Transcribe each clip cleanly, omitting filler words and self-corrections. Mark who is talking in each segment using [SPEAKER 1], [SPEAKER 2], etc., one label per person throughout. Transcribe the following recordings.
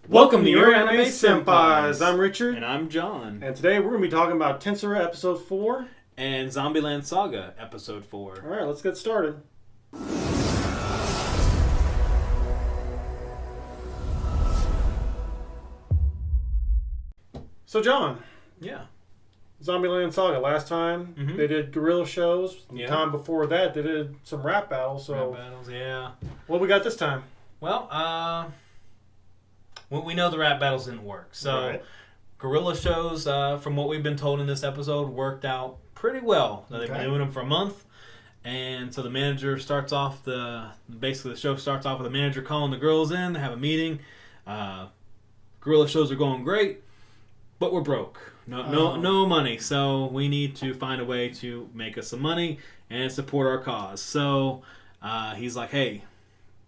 [SPEAKER 1] Welcome to Your Anime Senpais.
[SPEAKER 2] I'm Richard.
[SPEAKER 1] And I'm John.
[SPEAKER 2] And today we're going to be talking about Tensura Episode 4.
[SPEAKER 1] And Zombieland Saga Episode 4.
[SPEAKER 2] Alright, let's get started. So John.
[SPEAKER 1] Yeah.
[SPEAKER 2] Zombieland Saga. Last time they did guerrilla shows. The time before that they did some rap battles. So
[SPEAKER 1] rap battles, yeah.
[SPEAKER 2] What we got this time?
[SPEAKER 1] Well, we know the rap battles didn't work. So guerrilla shows, from what we've been told in this episode, worked out pretty well. They've been doing them for a month. And so the manager starts off basically the show starts off with the manager calling the girls in to have a meeting. Guerrilla shows are going great, but we're broke. No money. So we need to find a way to make us some money and support our cause. So he's like, hey,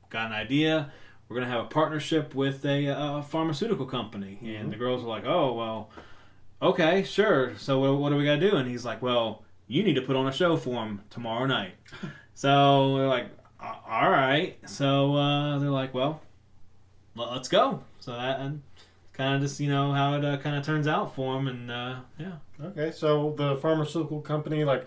[SPEAKER 1] got an idea. We're going to have a partnership with a pharmaceutical company. Mm-hmm. And the girls are like, oh, well, okay, sure. So what do we got to do? And he's like, well, you need to put on a show for them tomorrow night. So they're like, all right. So they're like, well, let's go. So that kind of just, how it kind of turns out for them. And, yeah.
[SPEAKER 2] Okay, so the pharmaceutical company, like,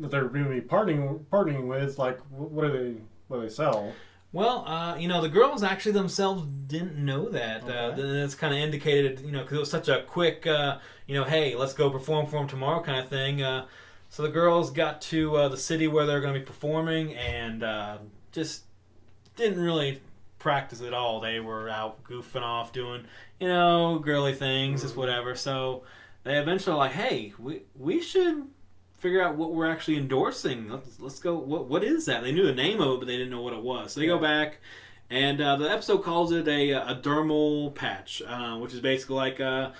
[SPEAKER 2] that they're going to be partnering with, like, what do they sell?
[SPEAKER 1] Well, the girls actually themselves didn't know that. It's kind of indicated, because it was such a quick, hey, let's go perform for them tomorrow kind of thing. So the girls got to the city where they're going to be performing and just didn't really practice at all. They were out goofing off doing, girly things, just whatever. So they eventually were like, hey, we should figure out what we're actually endorsing. Let's go. What is that? They knew the name of it, but they didn't know what it was. So they go back, and the episode calls it a dermal patch, which is basically like a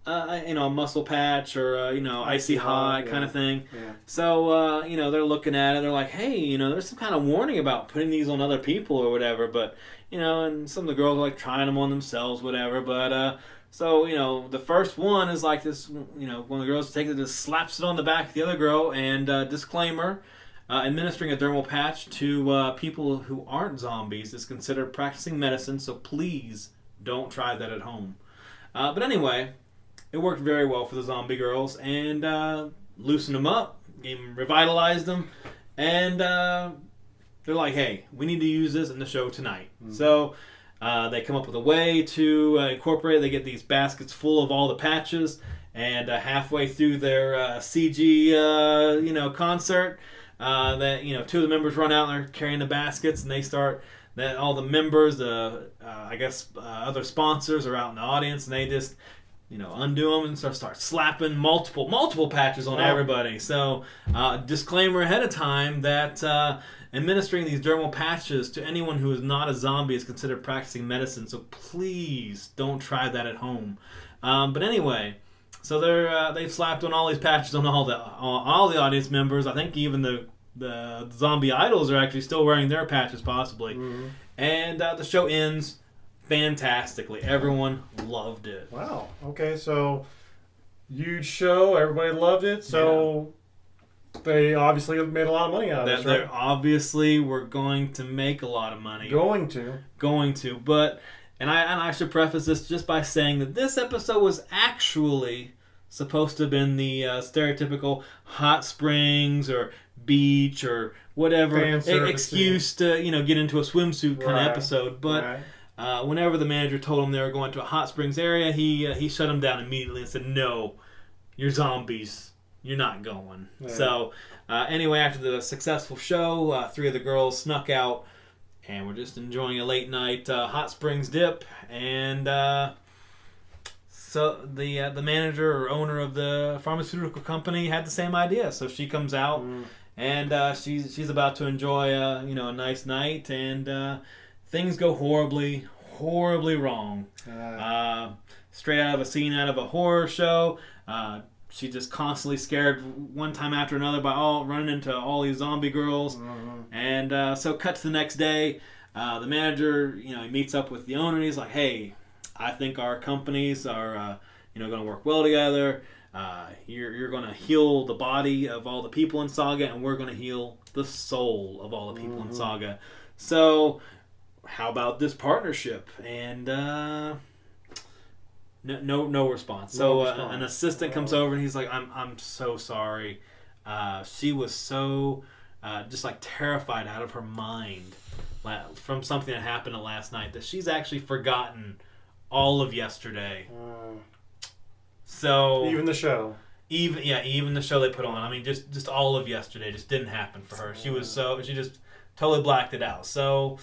[SPEAKER 1] muscle patch or icy hot kind of thing. Yeah. So they're looking at it. They're like, hey, there's some kind of warning about putting these on other people or whatever. But and some of the girls are like trying them on themselves, whatever. But so, the first one is like this, one of the girls takes it, just slaps it on the back of the other girl, and disclaimer, administering a dermal patch to people who aren't zombies is considered practicing medicine, so please don't try that at home. But anyway, it worked very well for the zombie girls, and loosened them up, revitalized them, and they're like, hey, we need to use this in the show tonight. Mm-hmm. So they come up with a way to incorporate. They get these baskets full of all the patches, and halfway through their CG, concert, that two of the members run out and they're carrying the baskets, and they start. That all the members, other sponsors are out in the audience, and they just, undo them and start slapping multiple patches on everybody. So, disclaimer ahead of time that administering these dermal patches to anyone who is not a zombie is considered practicing medicine. So please don't try that at home. But anyway, so they've slapped on all these patches on all the audience members. I think even the zombie idols are actually still wearing their patches, possibly. Mm-hmm. And the show ends fantastically. Everyone loved it.
[SPEAKER 2] Wow. Okay, so huge show. Everybody loved it. So they obviously have made a lot of money out of this, right?
[SPEAKER 1] They obviously were going to make a lot of money.
[SPEAKER 2] Going to.
[SPEAKER 1] But, and I should preface this just by saying that this episode was actually supposed to have been the stereotypical hot springs or beach or whatever excuse to, get into a swimsuit kind of episode. But whenever the manager told them they were going to a hot springs area, he shut them down immediately and said, no, you're zombies. You're not going. Yeah. So, anyway, after the successful show, 3 of the girls snuck out, and we're just enjoying a late night hot springs dip. And so the manager or owner of the pharmaceutical company had the same idea. So she comes out, and she's about to enjoy a nice night, and things go horribly wrong. Straight out of a scene out of a horror show. She's just constantly scared one time after another by running into all these zombie girls. Mm-hmm. And so cut to the next day. The manager, he meets up with the owner and he's like, hey, I think our companies are, going to work well together. You're going to heal the body of all the people in Saga, and we're going to heal the soul of all the people in Saga. So how about this partnership? And no response. So an assistant comes over and he's like, I'm so sorry. She was so just like terrified out of her mind from something that happened last night that she's actually forgotten all of yesterday. So
[SPEAKER 2] even the show.
[SPEAKER 1] Even the show they put on. I mean, just all of yesterday just didn't happen for her. She just totally blacked it out. So,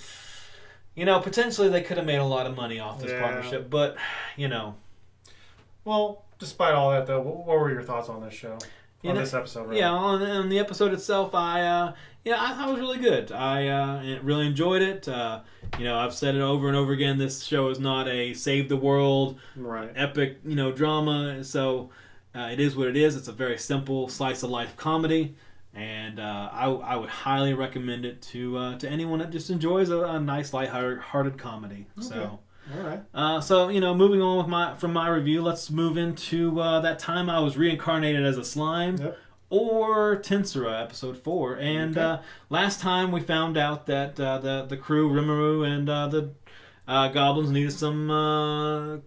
[SPEAKER 1] potentially they could have made a lot of money off this partnership, but,
[SPEAKER 2] Well, despite all that, though, what were your thoughts on this show? On this episode, right?
[SPEAKER 1] Yeah, on the episode itself, I thought it was really good. I really enjoyed it. I've said it over and over again. This show is not a save the world, epic, drama. So it is what it is. It's a very simple slice of life comedy, and I would highly recommend it to anyone that just enjoys a nice lighthearted comedy.
[SPEAKER 2] Okay.
[SPEAKER 1] So.
[SPEAKER 2] All right.
[SPEAKER 1] Moving on from my review, let's move into that time I was reincarnated as a slime, or Tensura, episode 4. And last time we found out that the crew, Rimuru, and the goblins needed some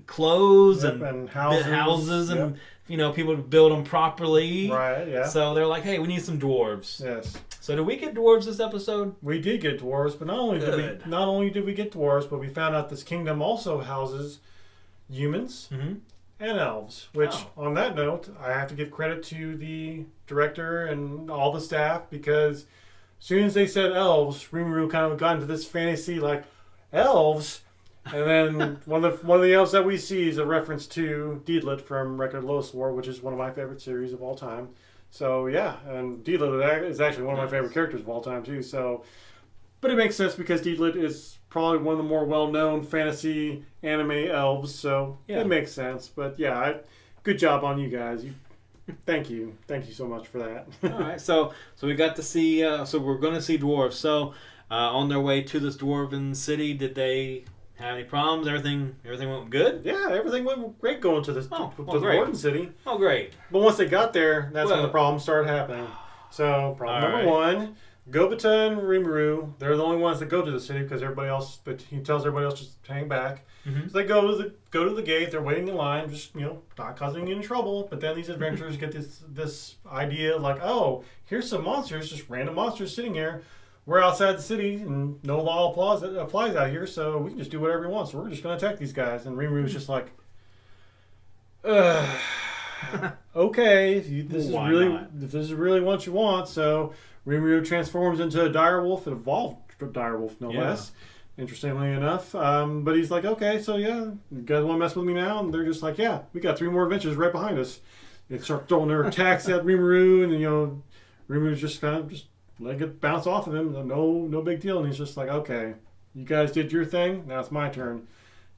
[SPEAKER 1] clothes and houses and people to build them properly.
[SPEAKER 2] Right. Yeah.
[SPEAKER 1] So they're like, hey, we need some dwarves.
[SPEAKER 2] Yes.
[SPEAKER 1] So did we get dwarves this episode?
[SPEAKER 2] We did get dwarves, but not only did we get dwarves, but we found out this kingdom also houses humans and elves. Which, on that note, I have to give credit to the director and all the staff, because as soon as they said elves, Rimuru kind of got into this fantasy like elves, and then one of the elves that we see is a reference to Deedlit from Record Lodoss War, which is one of my favorite series of all time. So yeah, and Deedlit is actually one of my favorite characters of all time too. So, but it makes sense because Deedlit is probably one of the more well-known fantasy anime elves. So it makes sense. But yeah, good job on you guys. Thank you so much for that.
[SPEAKER 1] All right, so we got to see. So we're going to see dwarves. So on their way to this dwarven city, did they have any problems? Everything went good?
[SPEAKER 2] Yeah, everything went great going to the dwarven city.
[SPEAKER 1] Oh, great.
[SPEAKER 2] But once they got there, that's when the problems started happening. So problem number one, Gobita and Rimuru, they're the only ones that go to the city because he tells everybody else just to hang back. Mm-hmm. So they go to the gate. They're waiting in line, just not causing any trouble. But then these adventurers get this idea like, oh, here's some monsters, just random monsters sitting here. We're outside the city, and no law applies out here, so we can just do whatever we want. So we're just going to attack these guys. And Rimuru's just like, okay, if this is really what you want. So Rimuru transforms into a direwolf, an evolved direwolf, no less. Interestingly enough, but he's like, okay, so yeah, you guys want to mess with me now? And they're just like, yeah, we got 3 more adventures right behind us. They start throwing their attacks at Rimuru, and Rimuru's just kind of letting it bounce off of him. No big deal. And he's just like, okay, you guys did your thing. Now it's my turn.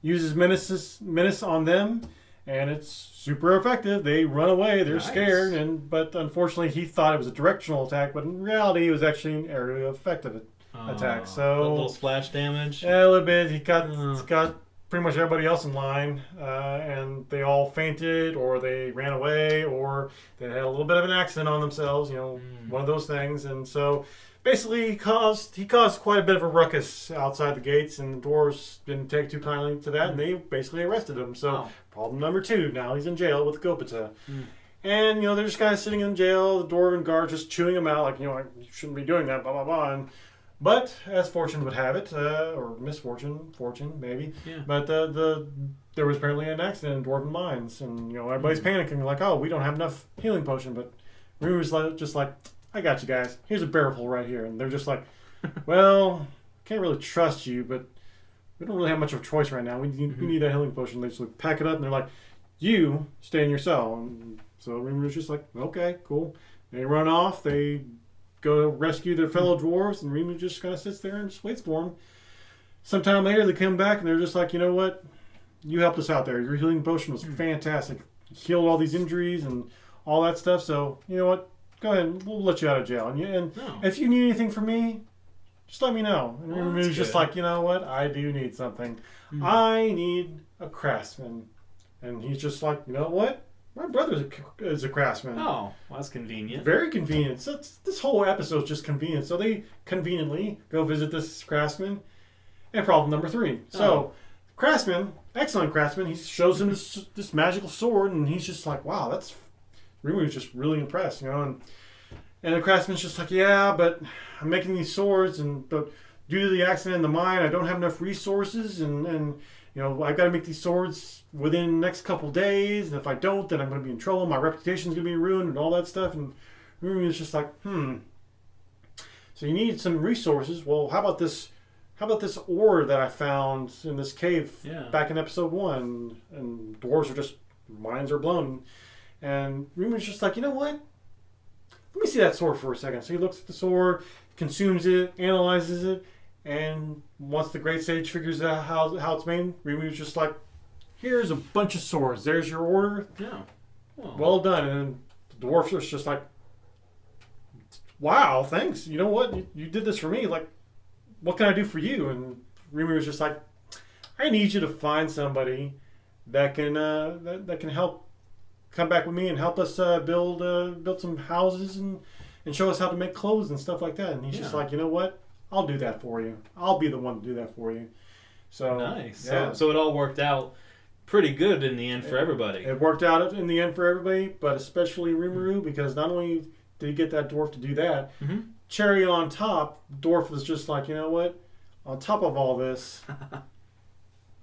[SPEAKER 2] Uses menace on them, and it's super effective. They run away. They're scared, but unfortunately, he thought it was a directional attack, but in reality, it was actually an area effective attack. So
[SPEAKER 1] a little splash damage.
[SPEAKER 2] Yeah, a little bit. He got pretty much everybody else in line, and they all fainted, or they ran away, or they had a little bit of an accident on themselves. One of those things. And so basically, he caused quite a bit of a ruckus outside the gates, and the dwarves didn't take too kindly to that, and they basically arrested him. So problem number 2, now he's in jail with Gobita. And they're just kind of sitting in jail. The dwarven guard just chewing him out, like, you shouldn't be doing that, blah blah blah. But as fortune would have it, or misfortune, fortune maybe. Yeah. But there was apparently an accident in Dwarven Mines, and everybody's panicking, like, oh, we don't have enough healing potion. But Rimuru's just like, I got you guys. Here's a barrelful right here, and they're just like, well, can't really trust you, but we don't really have much of a choice right now. We need that healing potion. They just pack it up, and they're like, you stay in your cell. And so Rimuru's just like, okay, cool. They run off. They go to rescue their fellow dwarves, and Rimuru just kind of sits there and just waits for them. Sometime later, they come back, and they're just like, you know what? You helped us out there. Your healing potion was fantastic. You healed all these injuries and all that stuff, so you know what? Go ahead, we'll let you out of jail. And if you need anything from me, just let me know. And Rimuru's just like, you know what? I do need something. I need a craftsman. And he's just like, you know what? My brother is a craftsman.
[SPEAKER 1] Oh, well, that's convenient.
[SPEAKER 2] Very convenient. So this whole episode is just convenient. So they conveniently go visit this craftsman. And problem number 3. So, Craftsman, excellent Craftsman, he shows him this magical sword, and he's just like, wow, that's... Rimuru's just really impressed, you know, and the Craftsman's just like, yeah, but I'm making these swords, but due to the accident in the mine, I don't have enough resources, and you know, I've got to make these swords within the next couple days, and if I don't, then I'm going to be in trouble, my reputation's going to be ruined, and all that stuff, and Rimuru is just like, so you need some resources. Well, how about this ore that I found in this cave back in episode 1, and dwarves are just, minds are blown, and Rimuru's just like, you know what? Let me see that sword for a second. So he looks at the sword, consumes it, analyzes it, and once the Great Sage figures out how it's made, Rimuru's just like, here's a bunch of swords. There's your order.
[SPEAKER 1] Yeah.
[SPEAKER 2] Well done. And the dwarf is just like, wow, thanks. You know what? You did this for me. Like, what can I do for you? And Rimuru's just like, I need you to find somebody that can that can help come back with me and help us build some houses and show us how to make clothes and stuff like that. And he's just like, you know what? I'll do that for you. I'll be the one to do that for you. So
[SPEAKER 1] nice.
[SPEAKER 2] Yeah.
[SPEAKER 1] So it all worked out pretty good in the end for everybody.
[SPEAKER 2] It worked out in the end for everybody, but especially Rimuru, because not only did he get that dwarf to do that, cherry on top, dwarf was just like, you know what? On top of all this,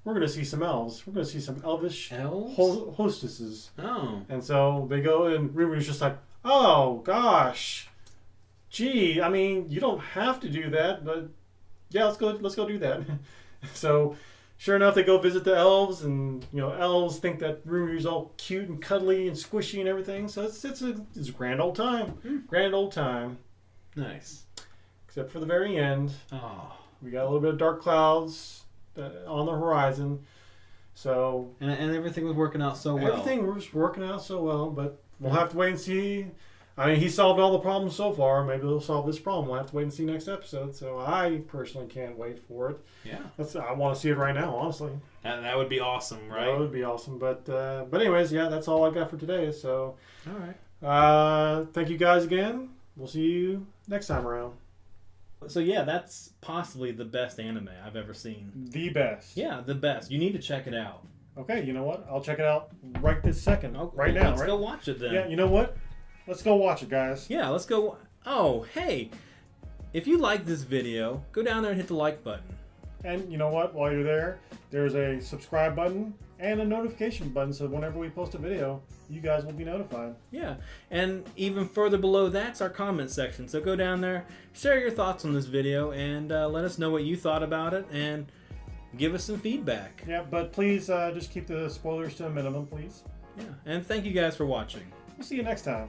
[SPEAKER 2] we're going to see some elves. We're going to see some elvish hostesses.
[SPEAKER 1] Oh.
[SPEAKER 2] And so they go, and Rimuru's just like, oh, gosh. Gee, I mean, you don't have to do that, but yeah, let's go do that. So, sure enough, they go visit the elves, and, you know, elves think that Rimuru's all cute and cuddly and squishy and everything. So it's a grand old time. Grand old time.
[SPEAKER 1] Nice.
[SPEAKER 2] Except for the very end.
[SPEAKER 1] Oh.
[SPEAKER 2] We got a little bit of dark clouds on the horizon. So
[SPEAKER 1] and everything was working out so well.
[SPEAKER 2] Everything was working out so well, but we'll have to wait and see. I mean, he solved all the problems so far. Maybe he'll solve this problem. We'll have to wait and see next episode. So I personally can't wait for it.
[SPEAKER 1] Yeah.
[SPEAKER 2] I want to see it right now, honestly.
[SPEAKER 1] That would be awesome, right?
[SPEAKER 2] That would be awesome. But anyways, yeah, that's all I got for today. So
[SPEAKER 1] all right.
[SPEAKER 2] Thank you guys again. We'll see you next time around.
[SPEAKER 1] So yeah, that's possibly the best anime I've ever seen.
[SPEAKER 2] The best.
[SPEAKER 1] Yeah, the best. You need to check it out.
[SPEAKER 2] Okay, you know what? I'll check it out right this second.
[SPEAKER 1] Okay,
[SPEAKER 2] right now.
[SPEAKER 1] Let's go watch it then.
[SPEAKER 2] Yeah, you know what? Let's go watch it, guys.
[SPEAKER 1] Yeah, let's go. Oh, hey. If you like this video, go down there and hit the like button.
[SPEAKER 2] And you know what? While you're there, there's a subscribe button and a notification button, so whenever we post a video, you guys will be notified.
[SPEAKER 1] Yeah, and even further below that's our comment section. So go down there, share your thoughts on this video, and let us know what you thought about it, and give us some feedback.
[SPEAKER 2] Yeah, but please just keep the spoilers to a minimum, please.
[SPEAKER 1] Yeah, and thank you guys for watching.
[SPEAKER 2] We'll see you next time.